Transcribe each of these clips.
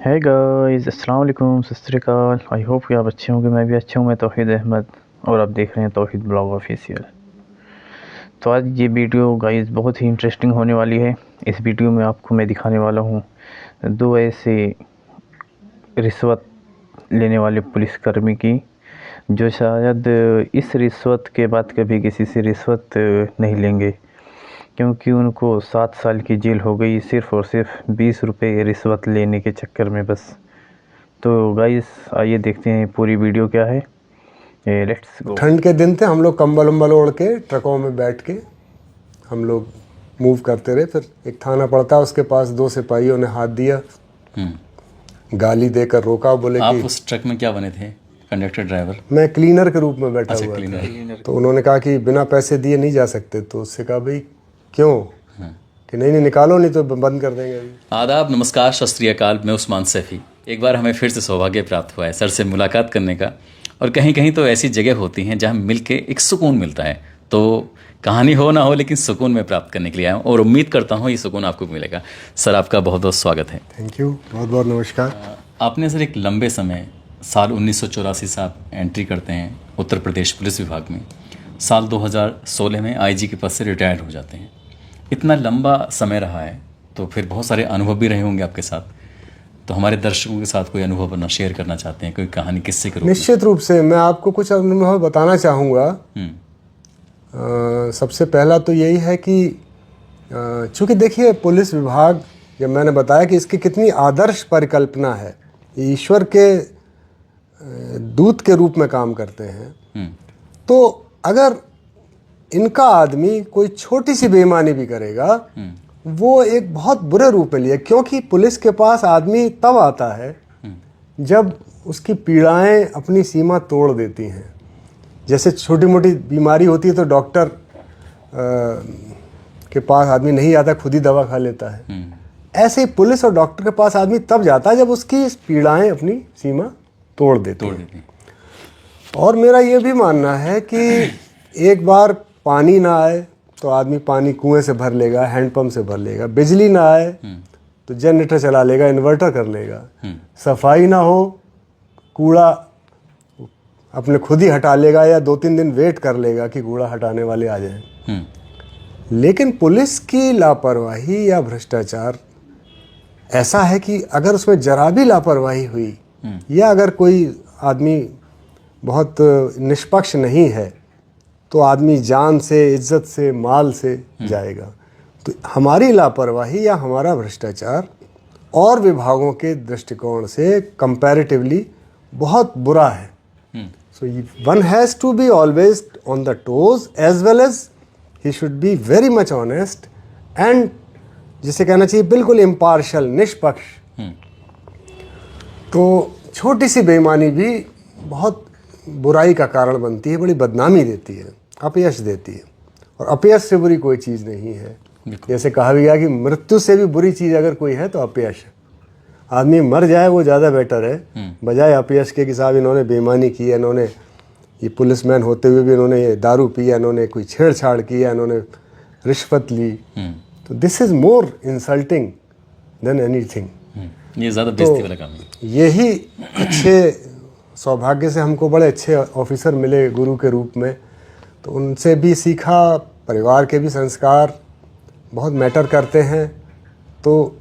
है गाइस, अस्सलाम वालेकुम, सत श्री अकाल। आई होप कि आप अच्छे होंगे। मैं भी अच्छा हूँ। मैं तौहीद अहमद और आप देख रहे हैं तौहीद ब्लॉग ऑफिशियल। तो आज ये वीडियो गाइस बहुत ही इंटरेस्टिंग होने वाली है। इस वीडियो में आपको मैं दिखाने वाला हूँ दो ऐसे रिश्वत लेने वाले पुलिसकर्मी की जो शायद इस रिश्वत के बाद कभी किसी से रिश्वत नहीं लेंगे, क्योंकि उनको 7 साल की जेल हो गई सिर्फ़ और सिर्फ 20 रुपये रिश्वत लेने के चक्कर में बस। तो गाइस आइए देखते हैं पूरी वीडियो क्या है। Let's go. ठंड के दिन थे, हम लोग कंबल उम्बल ओढ़ के ट्रकों में बैठ के हम लोग मूव करते रहे। फिर एक थाना पड़ता, उसके पास दो सिपाहियों ने हाथ दिया, गाली देकर रोका। बोले आप कि उस ट्रक में क्या बने थे? Conductor driver? मैं क्लीनर के रूप में बैठा अच्छा, हुआ क्लीनर। था। तो उन्होंने कहा कि बिना पैसे दिए नहीं जा सकते। तो उससे कहा भाई क्यों? कि नहीं निकालो, नहीं तो बंद कर देंगे अभी। आदाब, नमस्कार, सत श्री अकाल। मैं उस्मान सैफी। एक बार हमें फिर से सौभाग्य प्राप्त हुआ है सर से मुलाकात करने का। और कहीं कहीं तो ऐसी जगह होती हैं जहां मिल के एक सुकून मिलता है। तो कहानी हो ना हो, लेकिन सुकून में प्राप्त करने के लिए आया हूं और उम्मीद करता हूं ये सुकून आपको मिलेगा। सर, आपका बहुत बहुत स्वागत है। थैंक यू, बहुत बहुत नमस्कार। आपने सर एक लंबे समय, साल 1984 से आप एंट्री करते हैं उत्तर प्रदेश पुलिस विभाग में। साल 2016 में आईजी के पद से रिटायर्ड हो जाते हैं। इतना लंबा समय रहा है तो फिर बहुत सारे अनुभव भी रहे होंगे आपके साथ। तो हमारे दर्शकों के साथ कोई अनुभव अपना शेयर करना चाहते हैं, कोई कहानी, किस्से के रूप में? निश्चित रूप से मैं आपको कुछ अनुभव बताना चाहूँगा। सबसे पहला तो यही है कि चूँकि देखिए पुलिस विभाग, जब मैंने बताया कि इसकी कितनी आदर्श परिकल्पना है, ईश्वर के दूत के रूप में काम करते हैं। तो अगर इनका आदमी कोई छोटी सी बेईमानी भी करेगा, वो एक बहुत बुरे रूप में लिया। क्योंकि पुलिस के पास आदमी तब आता है जब उसकी पीड़ाएं अपनी सीमा तोड़ देती हैं। जैसे छोटी मोटी बीमारी होती है तो डॉक्टर के पास आदमी नहीं आता, खुद ही दवा खा लेता है। ऐसे ही पुलिस और डॉक्टर के पास आदमी तब जाता है जब उसकी पीड़ाएं अपनी सीमा तोड़ देती हैं। और मेरा ये भी मानना है कि एक बार पानी ना आए तो आदमी पानी कुएं से भर लेगा, हैंडपंप से भर लेगा। बिजली ना आए तो जनरेटर चला लेगा, इन्वर्टर कर लेगा। सफाई ना हो, कूड़ा अपने खुद ही हटा लेगा या 2-3 दिन वेट कर लेगा कि कूड़ा हटाने वाले आ जाएं। लेकिन पुलिस की लापरवाही या भ्रष्टाचार ऐसा है कि अगर उसमें जरा भी लापरवाही हुई या अगर कोई आदमी बहुत निष्पक्ष नहीं है तो आदमी जान से, इज्जत से, माल से जाएगा। तो हमारी लापरवाही या हमारा भ्रष्टाचार और विभागों के दृष्टिकोण से कंपैरेटिवली बहुत बुरा है। So one has to be always on the toes as well as he should be very much honest and, जिसे कहना चाहिए बिल्कुल इम्पार्शल, निष्पक्ष। तो छोटी सी बेईमानी भी बहुत बुराई का कारण बनती है, बड़ी बदनामी देती है, अपयश देती है। और अपयश से बुरी कोई चीज़ नहीं है। जैसे कहा भी गया कि मृत्यु से भी बुरी चीज़ अगर कोई है तो अपयश है। आदमी मर जाए वो ज़्यादा बेटर है, बजाय अपयश के कि साहब इन्होंने बेईमानी की है, इन्होंने ये पुलिसमैन होते हुए भी इन्होंने ये दारू पिया, इन्होंने कोई छेड़छाड़ किया, इन्होंने रिश्वत ली। तो this is more insulting than anything. ये ज़्यादा बेइज्जती वाला काम है। यही अच्छे सौभाग्य से हमको बड़े अच्छे ऑफिसर मिले गुरु के रूप में। तो उनसे भी सीखा, परिवार के भी संस्कार बहुत मैटर करते हैं। तो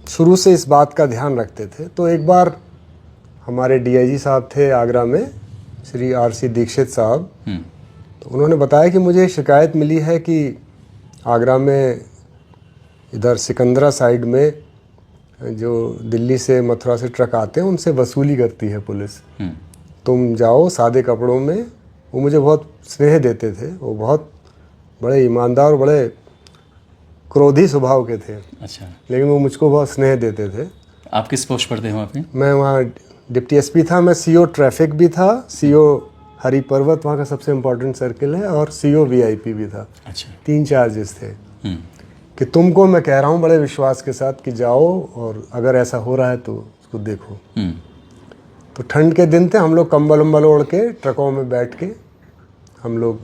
शुरू से इस बात का ध्यान रखते थे। तो एक बार हमारे डीआईजी साहब थे आगरा में, श्री आर.सी. दीक्षित साहब। तो उन्होंने बताया कि मुझे शिकायत मिली है कि आगरा में इधर सिकंदरा साइड में जो दिल्ली से, मथुरा से ट्रक आते हैं उनसे वसूली करती है पुलिस। तुम जाओ सादे कपड़ों में। वो मुझे बहुत स्नेह देते थे, वो बहुत बड़े ईमानदार और बड़े क्रोधी स्वभाव के थे। अच्छा। लेकिन वो मुझको बहुत स्नेह देते थे। आप किस पोस्ट पर थे वहाँ पे? मैं वहाँ डिप्टी एसपी था, मैं सीओ ट्रैफिक भी था, सीओ हरि पर्वत वहाँ का सबसे इम्पोर्टेंट सर्किल है, और सीओ वीआईपी भी था। अच्छा। 3 चार्जेस थे। कि तुमको मैं कह रहा हूँ बड़े विश्वास के साथ कि जाओ और अगर ऐसा हो रहा है तो उसको देखो। तो ठंड के दिन थे, हम लोग कंबल उम्बल ओढ़ के ट्रकों में बैठ के हम लोग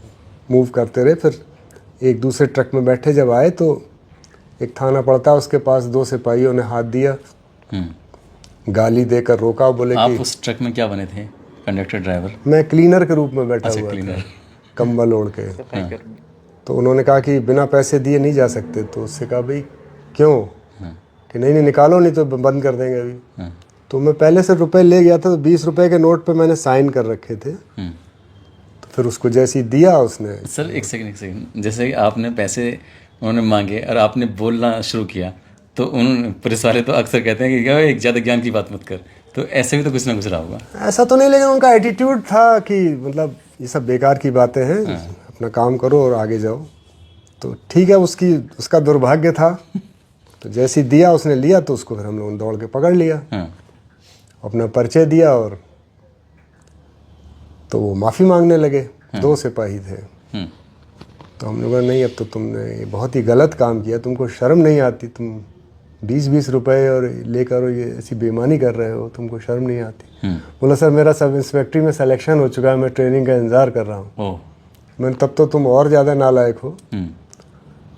मूव करते रहे। फिर एक दूसरे ट्रक में बैठे जब आए तो एक थाना पड़ता, उसके पास 2 सिपाहियों ने हाथ दिया, गाली देकर रोका, बोले आप कि उस ट्रक में क्या बने थे, कंडक्टर ड्राइवर? मैं क्लीनर के रूप में बैठा अच्छा, हुआ क्लीनर। था, कंबल ओढ़ के। तो उन्होंने कहा कि बिना पैसे दिए नहीं जा सकते। तो उससे कहा भाई क्यों? कि नहीं निकालो, नहीं तो बंद कर देंगे अभी। तो मैं पहले से रुपए ले गया था, तो 20 रुपए के नोट पे मैंने साइन कर रखे थे। तो फिर उसको जैसे ही दिया उसने। सर एक सेकंड, जैसे आपने पैसे उन्होंने मांगे और आपने बोलना शुरू किया, तो उन पुलिस वाले तो अक्सर कहते हैं कि एक ज़्यादा ज्ञान की बात मत कर, तो ऐसे भी तो कुछ ना कुछ रहा होगा। ऐसा तो नहीं, लेकिन उनका एटीट्यूड था कि मतलब ये सब बेकार की बातें हैं, अपना काम करो और आगे जाओ। तो ठीक है, उसका दुर्भाग्य था। तो जैसे ही दिया उसने लिया, तो उसको फिर हम लोगों ने दौड़ के पकड़ लिया, अपना परिचय दिया, और तो वो माफ़ी मांगने लगे। 2 सिपाही थे। तो हम लोगों ने, नहीं अब तो तुमने ये बहुत ही गलत काम किया, तुमको शर्म नहीं आती, तुम 20-20 रुपए और लेकर और ये ऐसी बेईमानी कर रहे हो, तुमको शर्म नहीं आती? बोला सर मेरा सब इंस्पेक्टरी में सिलेक्शन हो चुका है, मैं ट्रेनिंग का इंतज़ार कर रहा हूँ। मैंने, तब तो तुम और ज़्यादा नालायक हो।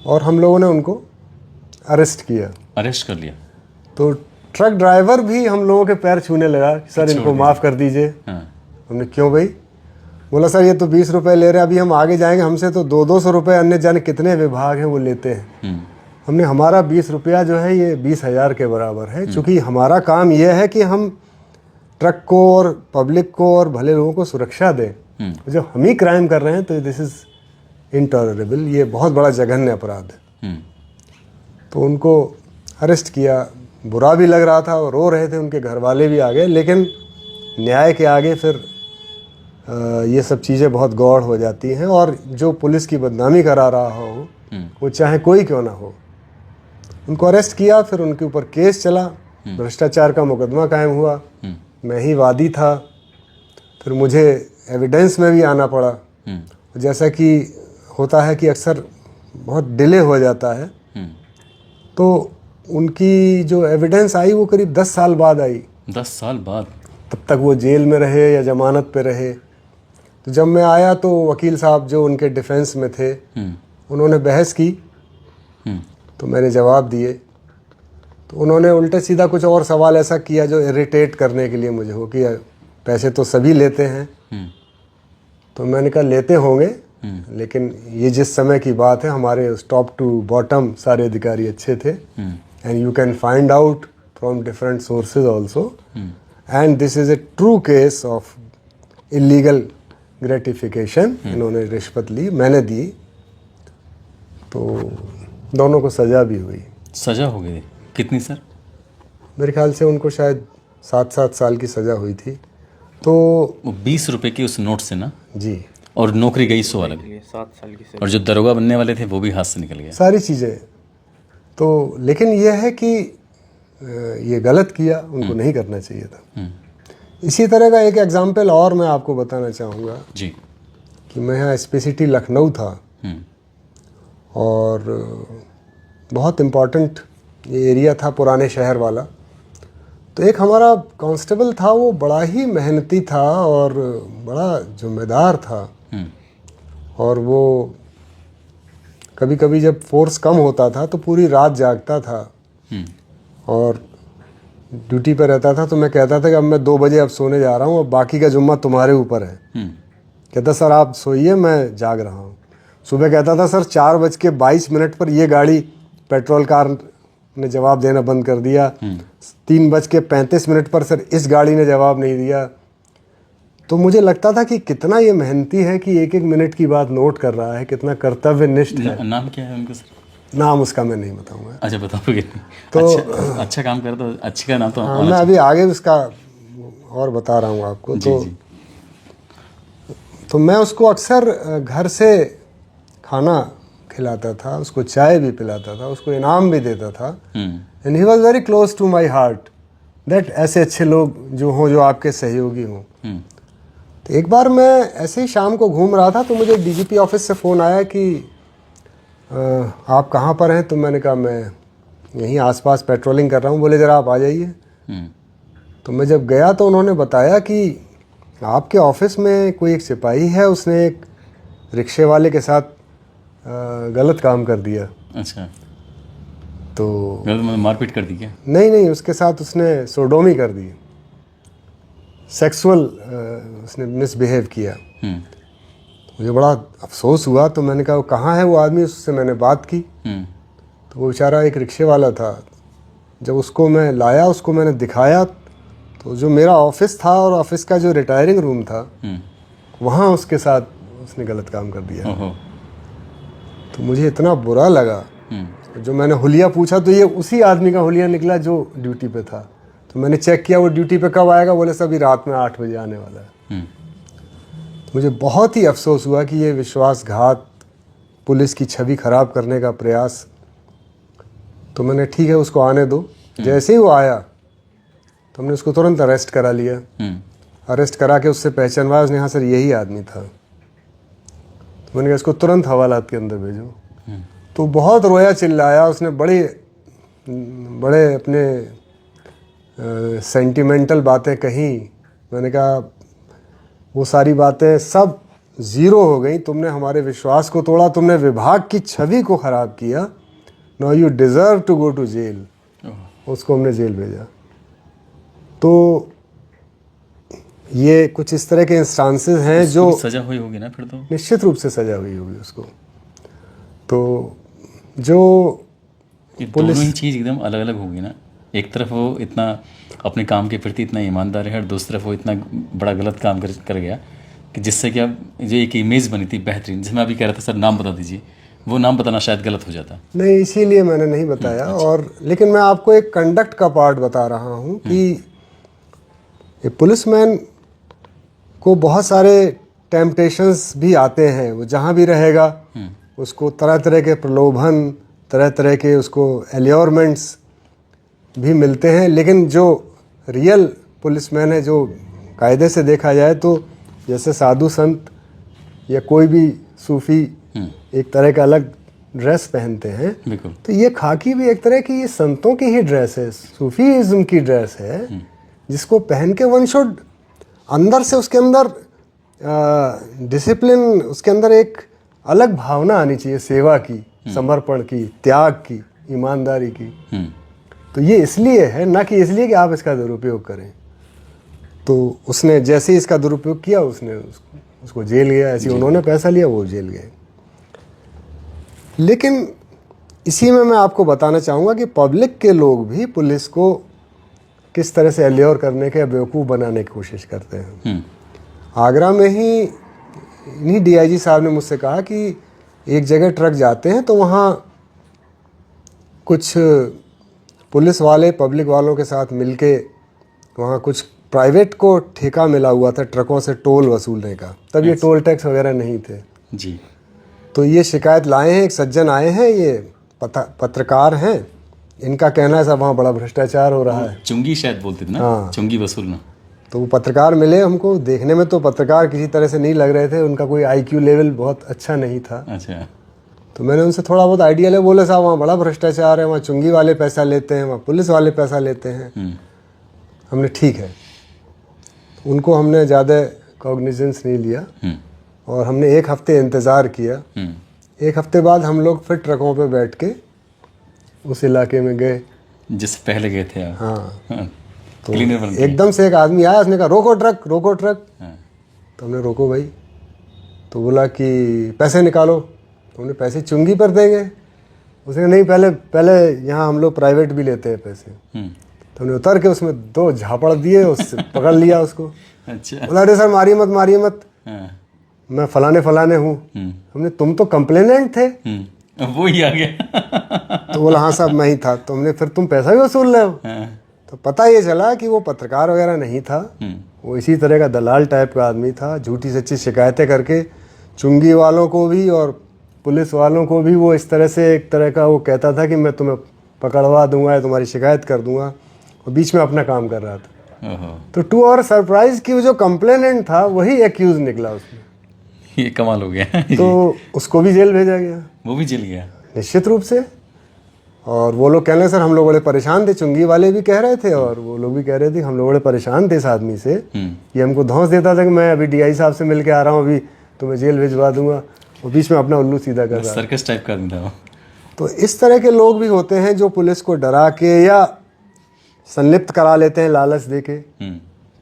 और हम लोगों ने उनको अरेस्ट किया। अरेस्ट कर लिया? तो ट्रक ड्राइवर भी हम लोगों के पैर छूने लगा, सर इनको माफ़ कर दीजिए। हमने, क्यों भाई? बोला सर ये तो 20 रुपए ले रहे हैं, अभी हम आगे जाएंगे, हमसे तो 200-200 रुपए अन्य जाने कितने विभाग हैं वो लेते हैं। हमने, हमारा 20 रुपया जो है ये 20,000 के बराबर है, क्योंकि हमारा काम यह है कि हम ट्रक को और पब्लिक को और भले लोगों को सुरक्षा दें। जब हम ही क्राइम कर रहे हैं तो दिस इज़ इनटॉलरेबल, ये बहुत बड़ा जघन्य अपराध है। तो उनको अरेस्ट किया। बुरा भी लग रहा था और रो रहे थे, उनके घर वाले भी आ गए। लेकिन न्याय के आगे फिर ये सब चीज़ें बहुत गौड़ हो जाती हैं, और जो पुलिस की बदनामी करा रहा हो वो चाहे कोई क्यों ना हो। उनको अरेस्ट किया, फिर उनके ऊपर केस चला, भ्रष्टाचार का मुकदमा कायम हुआ। मैं ही वादी था, फिर मुझे एविडेंस में भी आना पड़ा। जैसा कि होता है कि अक्सर बहुत डिले हो जाता है, तो उनकी जो एविडेंस आई वो करीब 10 साल बाद आई। 10 साल बाद? तब तक वो जेल में रहे या जमानत पे रहे। तो जब मैं आया तो वकील साहब जो उनके डिफेंस में थे, उन्होंने बहस की, तो मैंने जवाब दिए। तो उन्होंने उल्टा सीधा कुछ और सवाल ऐसा किया जो इरिटेट करने के लिए मुझे हो, कि पैसे तो सभी लेते हैं। तो मैंने कहा लेते होंगे, लेकिन ये जिस समय की बात है, हमारे टॉप टू बॉटम सारे अधिकारी अच्छे थे, and you can find out from different sources also, and this is a true case of illegal gratification. इन्होंने रिश्वत ली, मैंने दी, तो दोनों को सज़ा भी हुई। सज़ा हो गई? कितनी सर? मेरे ख्याल से उनको शायद 7-7 साल की सज़ा हुई थी। तो 20 रुपए के उस नोट से ना? जी। और नौकरी गई 100 अलग, 7 साल की सज़ा। और जो दरोगा बनने वाले थे वो भी हाथ से निकल गया, सारी चीज़ें। तो लेकिन यह है कि ये गलत किया, उनको नहीं करना चाहिए था। इसी तरह का एक एग्जाम्पल और मैं आपको बताना चाहूँगा जी, कि मैं यहाँ एसपीसीटी लखनऊ था, और बहुत इम्पोर्टेंट ये एरिया था, पुराने शहर वाला। तो एक हमारा कांस्टेबल था, वो बड़ा ही मेहनती था और बड़ा जिम्मेदार था, और वो कभी कभी जब फोर्स कम होता था तो पूरी रात जागता था और ड्यूटी पर रहता था। तो मैं कहता था कि अब मैं 2 बजे अब सोने जा रहा हूँ, अब बाकी का जुम्मा तुम्हारे ऊपर है। कहता सर आप सोइए, मैं जाग रहा हूँ। सुबह कहता था सर 4:22 पर ये गाड़ी पेट्रोल कार ने जवाब देना बंद कर दिया। 3:35 पर सर इस गाड़ी ने जवाब नहीं दिया। तो मुझे लगता था कि कितना ये मेहनती है कि 1-1 मिनट की बात नोट कर रहा है, कितना कर्तव्यनिष्ठ है। नाम क्या है उनका सर? नाम उसका मैं नहीं बताऊंगा। अच्छा, बताओगे? तो अच्छा काम कर, तो अच्छी का नाम तो हाँ, मैं अभी आगे उसका और बता रहा हूँ आपको। तो मैं उसको अक्सर घर से खाना खिलाता था, उसको चाय भी पिलाता था, उसको इनाम भी देता था। And he was very close to my heart, that ऐसे अच्छे लोग जो हों, जो आपके सहयोगी हों। तो एक बार मैं ऐसे ही शाम को घूम रहा था, तो मुझे डीजीपी ऑफिस से फ़ोन आया कि आप कहाँ पर हैं? तो मैंने कहा मैं यहीं आसपास पेट्रोलिंग कर रहा हूँ। बोले ज़रा आप आ जाइए। तो मैं जब गया तो उन्होंने बताया कि आपके ऑफिस में कोई एक सिपाही है, उसने एक रिक्शे वाले के साथ गलत काम कर दिया। अच्छा। तो मारपीट कर दी क्या? नहीं, उसके साथ उसने सोडोमी कर दी, सेक्सुअल उसने मिसबिहेव किया। मुझे बड़ा अफसोस हुआ, तो मैंने कहा वो कहाँ है वो आदमी, उससे मैंने बात की। तो वो बेचारा एक रिक्शे वाला था। जब उसको मैं लाया, उसको मैंने दिखाया, तो जो मेरा ऑफिस था और ऑफिस का जो रिटायरिंग रूम था, वहाँ उसके साथ उसने गलत काम कर दिया। तो मुझे इतना बुरा लगा। जो मैंने हुलिया पूछा तो ये उसी आदमी का हुलिया निकला जो ड्यूटी पे था। तो मैंने चेक किया वो ड्यूटी पे कब आएगा, बोले सभी रात में 8 बजे आने वाला है। तो मुझे बहुत ही अफसोस हुआ कि ये विश्वासघात, पुलिस की छवि खराब करने का प्रयास। तो मैंने ठीक है उसको आने दो। जैसे ही वो आया तो हमने उसको तुरंत अरेस्ट करा लिया। अरेस्ट करा के उससे पहचानवाया, उसने यहाँ सर यही आदमी था। तो मैंने कहा इसको तुरंत हवालात के अंदर भेजो। तो बहुत रोया चिल्लाया उसने, बड़े अपने सेंटिमेंटल बातें कही। मैंने कहा वो सारी बातें सब ज़ीरो हो गई, तुमने हमारे विश्वास को तोड़ा, तुमने विभाग की छवि को ख़राब किया। Now you deserve to go to jail. उसको हमने जेल भेजा। तो ये कुछ इस तरह के इंस्टांसेस हैं जो सज़ा हुई होगी ना फिर तो? निश्चित रूप से सज़ा हुई होगी उसको। तो जो दोनों ही चीज़ एकदम अलग अलग होगी ना। एक तरफ वो इतना अपने काम के प्रति इतना ईमानदार है और दूसरी तरफ वो इतना बड़ा गलत काम कर गया कि जिससे कि अब जो एक इमेज बनी थी बेहतरीन, जिसमें अभी कह रहा था सर नाम बता दीजिए, वो नाम बताना शायद गलत हो जाता। नहीं, इसीलिए मैंने नहीं बताया। और लेकिन मैं आपको एक कंडक्ट का पार्ट बता रहा हूँ कि ये पुलिसमैन को बहुत सारे टेम्पटेशंस भी आते हैं। वो जहाँ भी रहेगा उसको तरह तरह के प्रलोभन, तरह तरह के उसको एल्योरमेंट्स भी मिलते हैं। लेकिन जो रियल पुलिसमैन है, जो कायदे से देखा जाए तो जैसे साधु संत या कोई भी सूफी एक तरह का अलग ड्रेस पहनते हैं, तो ये खाकी भी एक तरह की ये संतों की ही ड्रेस है, सूफीइज्म की ड्रेस है, जिसको पहन के वन शुड अंदर से उसके अंदर डिसिप्लिन, उसके अंदर एक अलग भावना आनी चाहिए, सेवा की, समर्पण की, त्याग की, ईमानदारी की। तो ये इसलिए है, ना कि इसलिए कि आप इसका दुरुपयोग करें। तो उसने जैसे ही इसका दुरुपयोग किया, उसने उसको जेल गया। ऐसे उन्होंने पैसा लिया, वो जेल गए। लेकिन इसी में मैं आपको बताना चाहूँगा कि पब्लिक के लोग भी पुलिस को किस तरह से एल्योर करने के, बेवकूफ़ बनाने की कोशिश करते हैं। आगरा में ही इन्हीं डीआईजी साहब ने मुझसे कहा कि एक जगह ट्रक जाते हैं तो वहाँ कुछ पुलिस वाले पब्लिक वालों के साथ मिलके वहाँ कुछ प्राइवेट को ठेका मिला हुआ था ट्रकों से टोल वसूलने का। तब ये टोल टैक्स वगैरह नहीं थे जी। तो ये शिकायत लाए हैं, एक सज्जन आए हैं, ये पत्रकार हैं, इनका कहना है साहब वहाँ बड़ा भ्रष्टाचार हो रहा है। चुंगी शायद बोलते थे ना। हाँ, चुंगी वसूलना। तो वो पत्रकार मिले हमको। देखने में तो पत्रकार किसी तरह से नहीं लग रहे थे, उनका कोई आईक्यू लेवल बहुत अच्छा नहीं था। अच्छा। तो मैंने उनसे थोड़ा बहुत आइडिया ले, बोले साहब वहाँ बड़ा भ्रष्टाचार है, वहाँ चुंगी वाले पैसा लेते हैं, वहाँ पुलिस वाले पैसा लेते हैं। हमने ठीक है, उनको हमने ज़्यादा कॉग्निजेंस नहीं लिया और हमने 1 हफ्ते इंतज़ार किया। 1 हफ्ते बाद हम लोग फिर ट्रकों पे बैठ के उस इलाके में गए जिससे पहले गए थे आप। हाँ। तो क्लीनर एकदम से एक आदमी आया, उसने कहा रोको ट्रक, रोको ट्रक। तो हमने रोको भाई। तो बोला कि पैसे निकालो। तो हमने पैसे चुंगी पर देंगे। उसने नहीं, पहले यहाँ हम लोग प्राइवेट भी लेते हैं पैसे। तो हमने उतर के उसमें 2 झापड़ दिए, उससे पकड़ लिया उसको। अच्छा। बोला अरे सर मारिए मत। मैं फलाने हूँ। हमने, तुम तो कंप्लेनेंट थे। वो ही आ गया। तो बोला हाँ साहब मैं ही था। तो हमने, फिर तुम पैसा भी वसूल रहे हो? तो पता ये चला कि वो पत्रकार वगैरह नहीं था, वो इसी तरह का दलाल टाइप का आदमी था। झूठी सच्ची शिकायतें करके चुंगी वालों को भी और पुलिस वालों को भी वो इस तरह से, एक तरह का वो कहता था कि मैं तुम्हें पकड़वा दूंगा या तुम्हारी शिकायत कर दूंगा, और बीच में अपना काम कर रहा था। तो टू आवर सरप्राइज कि वो जो कंप्लेनेंट था वही एक्यूज निकला उसमें। ये कमाल हो गया। तो उसको भी जेल भेजा गया। वो भी जेल गया निश्चित रूप से। और वो लोग कह रहे सर हम लोग बड़े परेशान थे, चुंगी वाले भी कह रहे थे और वो लोग भी कह रहे थे हम लोग बड़े परेशान थे इस आदमी से। ये हमको धौंस देता था कि मैं अभी डीआई साहब से मिल के आ रहा हूँ, अभी तुम्हें जेल भिजवा दूंगा, और बीच में अपना उल्लू सीधा कर रहा है। सर्कस टाइप का आदमी था वो। तो इस तरह के लोग भी होते हैं जो पुलिस को डरा के या संलिप्त करा लेते हैं लालच दे के।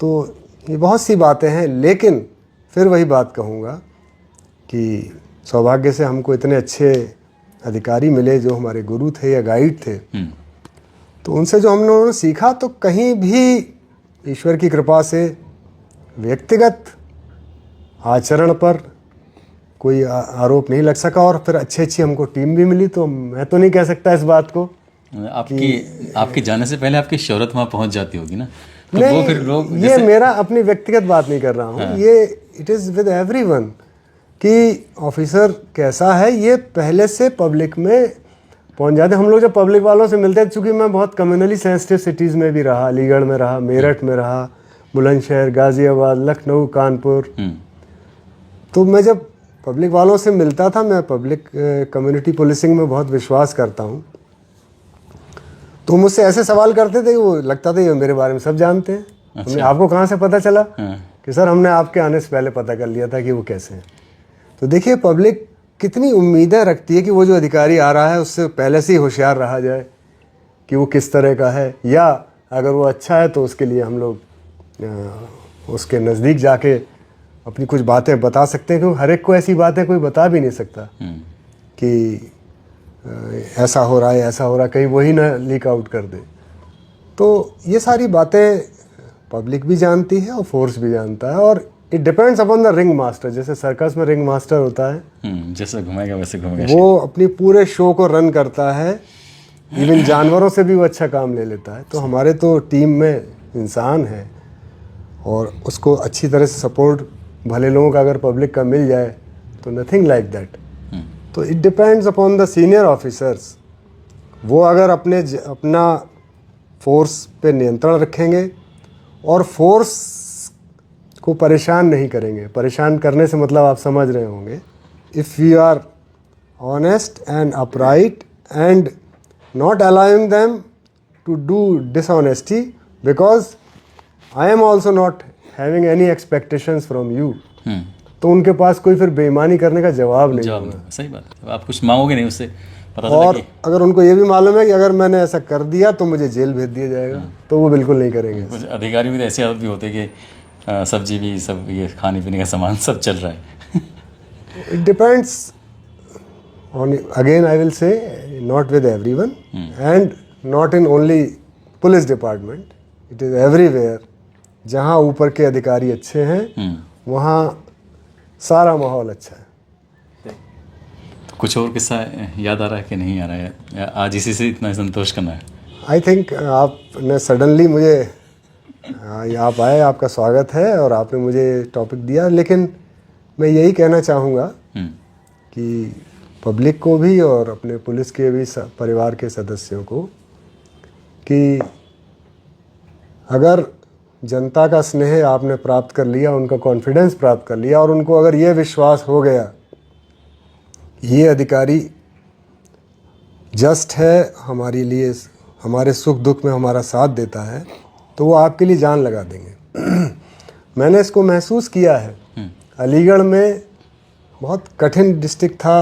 तो ये बहुत सी बातें हैं, लेकिन फिर वही बात कहूँगा कि सौभाग्य से हमको इतने अच्छे अधिकारी मिले जो हमारे गुरु थे या गाइड थे। तो उनसे जो हमने सीखा, तो कहीं भी ईश्वर की कृपा से व्यक्तिगत आचरण पर कोई आरोप नहीं लग सका, और फिर अच्छी हमको टीम भी मिली। तो मैं तो नहीं कह सकता इस बात को। आपके जाने से पहले आपकी शोहरत वहाँ पहुँच जाती होगी ना, तो नहीं, वो फिर लोग ये मेरा अपनी व्यक्तिगत बात नहीं कर रहा हूँ। हाँ। ये इट इज़ विद एवरीवन कि ऑफिसर कैसा है, ये पहले से पब्लिक में पहुँच जाते। हम लोग जब पब्लिक वालों से मिलते हैं, चूँकि मैं बहुत कम्युनली सेंसिटिव सिटीज़ में भी रहा, अलीगढ़ में रहा, मेरठ में रहा, बुलंदशहर, गाज़ियाबाद, लखनऊ, कानपुर, तो मैं जब पब्लिक वालों से मिलता था, मैं पब्लिक कम्युनिटी पुलिसिंग में बहुत विश्वास करता हूँ, तो मुझसे ऐसे सवाल करते थे, वो लगता था ये मेरे बारे में सब जानते हैं। अच्छा। आपको कहाँ से पता चला? कि सर हमने आपके आने से पहले पता कर लिया था कि वो कैसे हैं। तो देखिए पब्लिक कितनी उम्मीदें रखती है कि वो जो अधिकारी आ रहा है उससे पहले से ही होशियार रहा जाए कि वो किस तरह का है, या अगर वो अच्छा है तो उसके लिए हम लोग उसके नज़दीक जाके अपनी कुछ बातें बता सकते हैं, क्योंकि हर एक को ऐसी बातें कोई बता भी नहीं सकता कि ऐसा हो रहा है, ऐसा हो रहा है, कहीं वही ना लीक आउट कर दे। तो ये सारी बातें पब्लिक भी जानती है और फोर्स भी जानता है, और it depends upon the ring master. जैसे सर्कस में रिंग मास्टर होता है, जैसे घुमाएगा वैसे घुमाएगा, वो अपनी पूरे शो को रन करता है, इवन जानवरों से भी वो अच्छा काम ले लेता है। तो हमारे तो टीम में इंसान है, और उसको अच्छी तरह से सपोर्ट भले लोगों का अगर पब्लिक का मिल जाए तो नथिंग लाइक दैट। तो it depends upon the senior officers. वो अगर अपना फोर्स पे नियंत्रण रखेंगे और फोर्स को परेशान नहीं करेंगे। परेशान करने से मतलब आप समझ रहे होंगे, if we are honest and upright and not allowing them to do dishonesty, because I am also not having any expectations from you, तो उनके पास कोई फिर बेईमानी करने का जवाब नहीं होगा। सही बात है, आप कुछ मांगोगे नहीं उससे, पता और अगर उनको ये भी मालूम है कि अगर मैंने ऐसा कर दिया तो मुझे जेल भेज दिया जाएगा, तो वो बिल्कुल नहीं करेंगे। कुछ अधिकारी भी ऐसे आदत भी होते हैं कि सब्जी भी सब, ये खाने पीने का सामान सब चल रहा है। It depends on, again I will say, not with everyone and not in only police department, it is everywhere. जहाँ ऊपर के अधिकारी अच्छे हैं वहाँ सारा माहौल अच्छा है। तो कुछ और किस्सा याद आ रहा है कि नहीं आ रहा है, या आज इसी से इतना संतोष करना है? आई थिंक आपने सडनली मुझे, आप आए, आपका स्वागत है, और आपने मुझे टॉपिक दिया। लेकिन मैं यही कहना चाहूँगा कि पब्लिक को भी और अपने पुलिस के भी परिवार के सदस्यों को, कि अगर जनता का स्नेह आपने प्राप्त कर लिया, उनका कॉन्फिडेंस प्राप्त कर लिया, और उनको अगर ये विश्वास हो गया ये अधिकारी जस्ट है, हमारे लिए, हमारे सुख दुख में हमारा साथ देता है, तो वो आपके लिए जान लगा देंगे। मैंने इसको महसूस किया है। अलीगढ़ में बहुत कठिन डिस्ट्रिक्ट था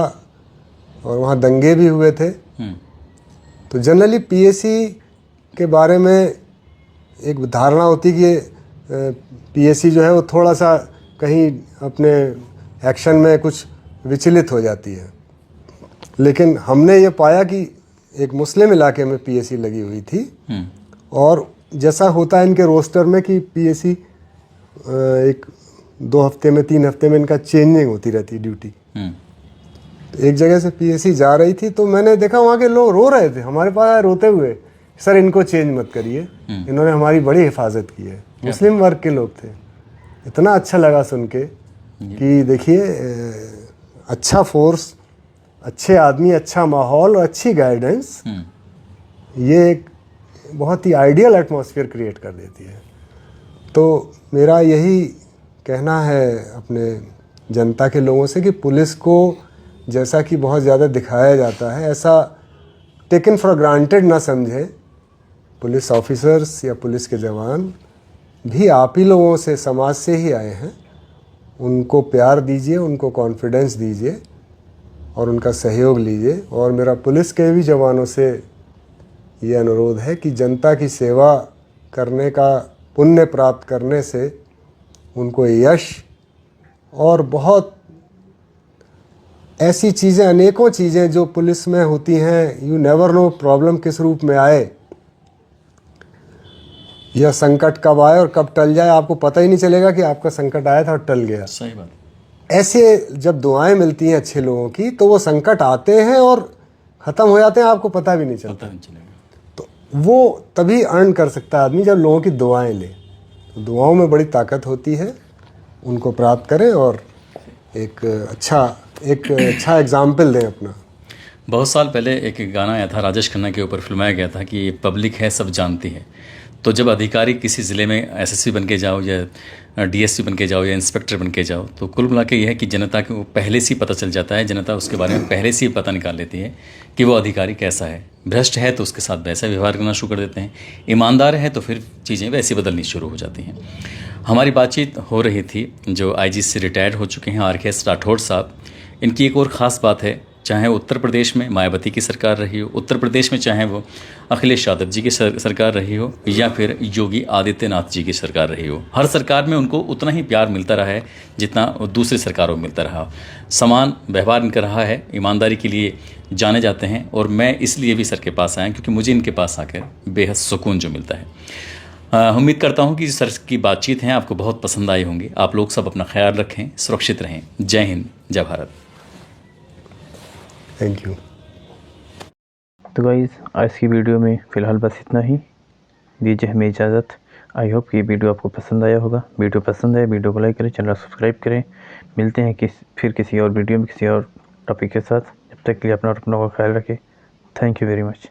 और वहाँ दंगे भी हुए थे। तो जनरली पीएसी के बारे में एक धारणा होती कि पीएसी जो है वो थोड़ा सा कहीं अपने एक्शन में कुछ विचलित हो जाती है। लेकिन हमने ये पाया कि एक मुस्लिम इलाके में पीएसी लगी हुई थी, और जैसा होता है इनके रोस्टर में कि पीएसी एक 2 हफ्ते में 3 हफ्ते में इनका चेंजिंग होती रहती ड्यूटी। तो एक जगह से पीएसी जा रही थी, तो मैंने देखा वहाँ के लोग रो रहे थे, हमारे पास आए रोते हुए, सर इनको चेंज मत करिए, इन्होंने हमारी बड़ी हिफाजत की है। मुस्लिम वर्ग के लोग थे। इतना अच्छा लगा सुन के कि देखिए अच्छा फोर्स, अच्छे आदमी, अच्छा माहौल और अच्छी गाइडेंस, ये एक बहुत ही आइडियल एटमॉस्फेयर क्रिएट कर देती है। तो मेरा यही कहना है अपने जनता के लोगों से कि पुलिस को जैसा कि बहुत ज़्यादा दिखाया जाता है, ऐसा टेकन फॉर ग्रांटेड ना समझे। पुलिस ऑफिसर्स या पुलिस के जवान भी आप ही लोगों से, समाज से ही आए हैं। उनको प्यार दीजिए, उनको कॉन्फिडेंस दीजिए, और उनका सहयोग लीजिए। और मेरा पुलिस के भी जवानों से ये अनुरोध है कि जनता की सेवा करने का पुण्य प्राप्त करने से उनको यश और बहुत ऐसी चीज़ें, अनेकों चीज़ें जो पुलिस में होती हैं, यू नेवर नो प्रॉब्लम किस रूप में आए या संकट कब आए और कब टल जाए, आपको पता ही नहीं चलेगा कि आपका संकट आया था और टल गया। सही बात। ऐसे जब दुआएं मिलती हैं अच्छे लोगों की तो वो संकट आते हैं और ख़त्म हो जाते हैं, आपको पता भी नहीं चलता। पता नहीं चलेगा। तो वो तभी अर्न कर सकता है आदमी जब लोगों की दुआएं ले। तो दुआओं में बड़ी ताकत होती है, उनको प्राप्त करें और एक अच्छा एग्जाम्पल दें अपना। बहुत साल पहले एक गाना आया था, राजेश खन्ना के ऊपर फिल्माया गया था कि पब्लिक है सब जानती है। तो जब अधिकारी किसी ज़िले में एसएसपी बन के जाओ या डीएसपी बन के जाओ या इंस्पेक्टर बन के जाओ, तो कुल मिला के यह है कि जनता को पहले से ही पता चल जाता है, जनता उसके बारे में पहले से ही पता निकाल लेती है कि वो अधिकारी कैसा है। भ्रष्ट है तो उसके साथ वैसा व्यवहार करना शुरू कर देते हैं, ईमानदार है तो फिर चीज़ें वैसी बदलनी शुरू हो जाती हैं। हमारी बातचीत हो रही थी जो आईजी से रिटायर्ड हो चुके हैं आर.के.एस. राठौड़ साहब। इनकी एक और ख़ास बात है, चाहे उत्तर प्रदेश में मायावती की सरकार रही हो, उत्तर प्रदेश में चाहे वो अखिलेश यादव जी की सरकार रही हो या फिर योगी आदित्यनाथ जी की सरकार रही हो, हर सरकार में उनको उतना ही प्यार मिलता रहा है जितना दूसरी सरकारों में मिलता रहा। समान व्यवहार इनका रहा है, ईमानदारी के लिए जाने जाते हैं। और मैं इसलिए भी सर के पास आया क्योंकि मुझे इनके पास आकर बेहद सुकून जो मिलता है। उम्मीद करता हूँ कि सर की बातचीत है आपको बहुत पसंद आई होंगी। आप लोग सब अपना ख्याल रखें, सुरक्षित रहें। जय हिंद, जय भारत। Thank you. तो गाइज़ आज की वीडियो में फ़िलहाल बस इतना ही, दीजिए हमें इजाज़त। आई होप कि ये वीडियो आपको पसंद आया होगा। वीडियो पसंद आए वीडियो को लाइक करें, चैनल सब्सक्राइब करें। मिलते हैं फिर किसी और वीडियो में किसी और टॉपिक के साथ। जब तक के लिए अपना और अपनों का ख्याल रखें। Thank you very much.